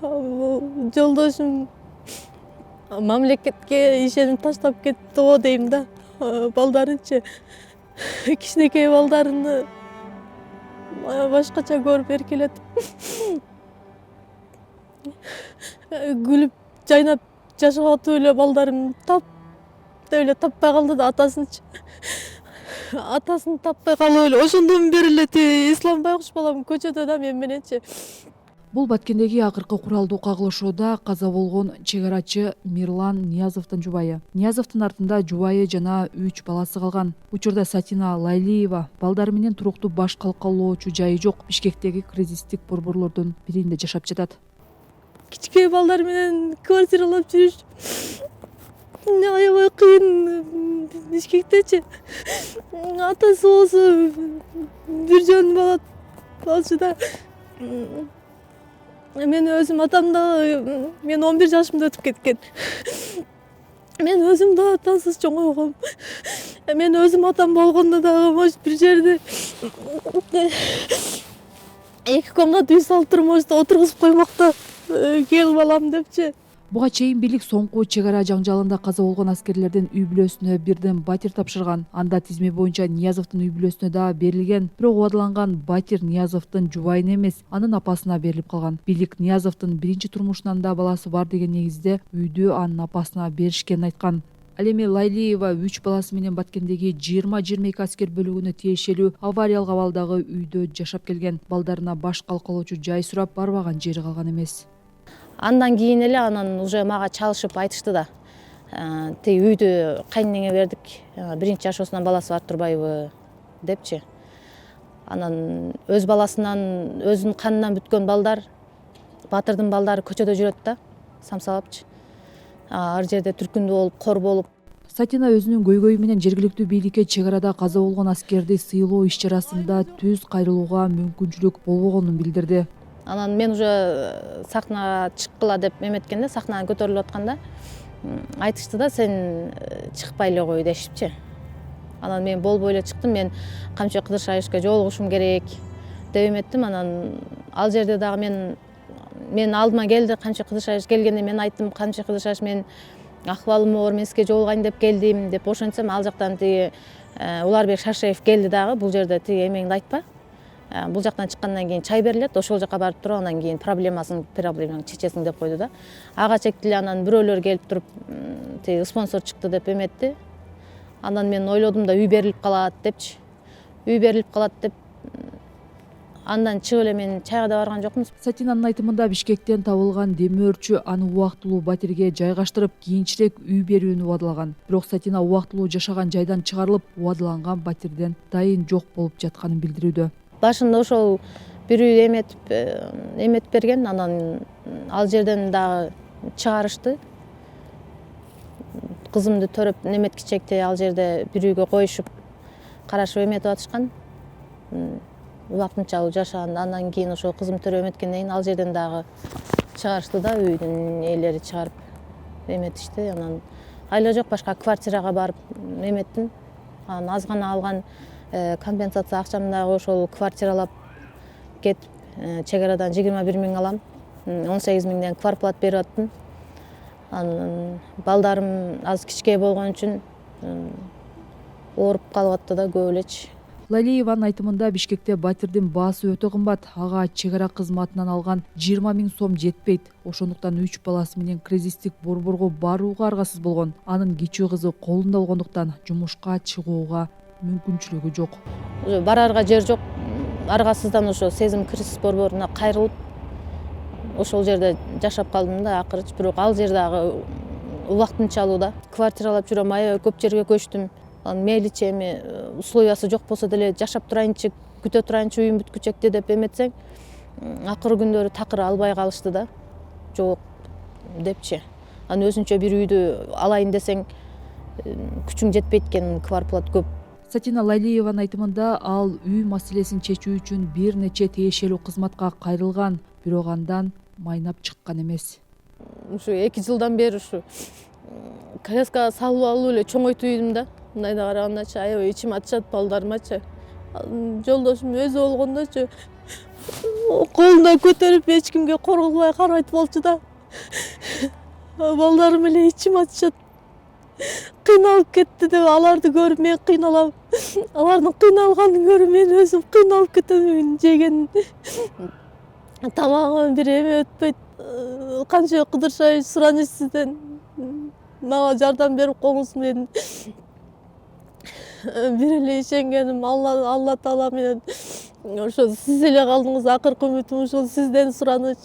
Жолдошум мамлекетке ишенип таштап кетти го дейм да. Балдарынчы кичинекей балдарыны башкача көрүп эркелетип күлүп жайнап жашап атып эле балдарым тап деп эле таппай калды да атасынчы. Атасын таппай калып эле ошондон бери эле тиги Ислам байкуш балам көчөдө да мен мененчи. Бул Баткендеги акыркы куралдуу кагылышууда каза болгон чек арачы Мирлан Ниязовдун жубайы. Ниязовдун артында жубайы жана 3 баласы калган. Учурда Сатина Лайлиева балдары менен туруктуу баш калкалоочу жайы жок Бишкектеги кризистик борборлордун биринде жашап жатат. Кичинекей балдар менен квартиралап жүрүш аябай кыйын Бишкектечи. Атасы болсо бир жөн бала болчу да. Мен өзүм атам да мен 11 жашымда өтүп кеткен. Мен өзүм да атасыз чоңойгом. Мен өзүм атам болгондо дагы может бир жерде 2 комната үй салып туруп может отургузуп коймок да кел балам депчи. Буга чейин бийлик соңку чек ара жаңжалында каза болгон аскерлердин үй бүлөсүнө бирден батир тапшырган. Анда тизме боюнча Ниязовдун үй бүлөсүнө да берилген. Бирок убадыланган батир Ниязовдун жубайына эмес, анын апасына берилип калган. Бийлик Ниязовдун биринчи турмушунан да баласы бар деген негизде үйдү анын апасына беришкенин айткан. Ал эми Лайлиева 3 баласы менен Баткендеги 20-22 аскер бөлүгүнө тиешелүү авариялык абалдагы үйдө жашап келген. Балдарына баш калкалоочу жай сурап барбаган жери калган эмес. Андан кийин эле анан уже мага чалышып айтышты да. Тиги үйдү кайненеңе бердик. Биринчи жашоосунан баласы бар турбайбы депчи. Анан өз баласынан, өзүнүн канынан бүткөн балдар, батырдын балдары көчөдө жүрөт да, самсалапчы. Ар жерде түркүндүү болуп, кор болуп. Сатина өзүнүн көйгөйү менен жергиликтүү бийликке чек арада каза болгон аскерди сыйлоо иш-чарасында түз кайрылууга мүмкүнчүлүк болбогонун билдирди. Анан мен уже сахнага чыккыла деп эметкенде, сахнага көтөрүлүп атканда айтышты да, сен чыкпай эле кой дешипчи. Анан мен болбой эле чыктым, мен Камчы Кыдыршаевичке жолугушум керек деп эметтим. Анан ал жерде дагы мен алдыма келди, Камчы Кыдыршаевич келгенде мен айттым, Камчы Кыдыршаевич мен акыбалым оор, мен сизге жолугайын деп келдим деп ошентсем, ал жактан тиги Уларбек Шашеев келди дагы, бул жерде тиги эмеңди айтпа. Бул жактан чыккандан кийин чай берилет, ошол жака барып туруп анан кийин проблемаңды чечесиң деп койду да. Ага чекти эле анан бирөөлөр келип туруп тиги спонсор чыкты деп эметти. Анан мен ойлодум да, үй берилип калат депчи. Үй берилип калат деп андан чыгып эле мен чайга да барган жокмун. Сатинанын айтымында Бишкектен табылган демөөрчү аны убактылуу батирге жайгаштырып, кийинчерээк үй берүүнү убадылаган. Бирок Сатина убактылуу жашаган жайдан чыгарылып, убадыланган батирден дайын жок болуп жатканын билдирүүдө. Башында ошол бир үй эметип берген, анан ал жерден дагы чыгарышты. Кызымды төрөп неметкичекти ал жерде бир үйгө коюшуп, карашып эметип атышкан. Убактынчалуу жашаган, андан кийин ошо кызым төрөп эметкенден кийин ал жерден дагы чыгарышты да, үйдүн ээлери чыгарып эметишти. Анан айла жок, башка квартирага барып эметтим. Анан аз гана алган компенсация акчам дагы ошол квартиралап кетип, чек арадан 21 миң алам. 18 миңден квартплат берип аттым. Анан балдарым аз кичкей болгон үчүн ооруп калып атты да көп элечи. Лайлиеванын айтымында Бишкекте батирдин баасы өтө кымбат. Ага чек ара кызматынан алган 20 миң сом жетпейт. Ошондуктан 3 баласы менен кризистик борборго барууга аргасыз болгон. Анын кичүү кызы колунда болгондуктан жумушка чыгууга мүмкүнчүлүгү жок. Барарга жер жок. Аргасыздан ошо Сезим кризис борборуна кайрылып, ошол жерде жашап калдым да акыры. Бирок ал жер дагы убактынчалуу да. Квартиралап жүрөм, аябай көп жерге көчтүм. Мейличи эми условиясы жок болсо деле жашап турайынчы, күтө турайынчы, үйүм бүткүчекти деп эметсең, акыры күндөрү такыр албай калышты да. Жок депчи. Анан өзүнчө бир үйдү алайын десең, күчүң жетпейт экен, квартплат көп. Сатина Лайлиеванын айтымында ал үй маселесин чечүү үчүн бир нече тиешелүү кызматка кайрылган, бирок андан майнап чыккан эмес. Ушу 2 жылдан бери ушу коляскага салып алып эле чоңойтуп да. Мындайда карагандачы аябай ичим ачышат балдарымачы. Жолдошум өзү болгондочу колуна көтөрүп эч кимге корголбой карайт болчу да. Балдарым эле ичим ачышат. Кыйналып кетти деп аларды көрүп мен кыйналам. Алардын кыйналганын көрүп мен өзүм кыйналып кетем. Жеген тамагым бир эме өтпөйт. Канча Кыдыршаевич сураныч сизден мага жардам берип коңуз. Мен бир эле ишенгеним Алла Таала менен ошо сиз эле калдыңыз. Акыркы үмүтүм ушул сизден сураныч.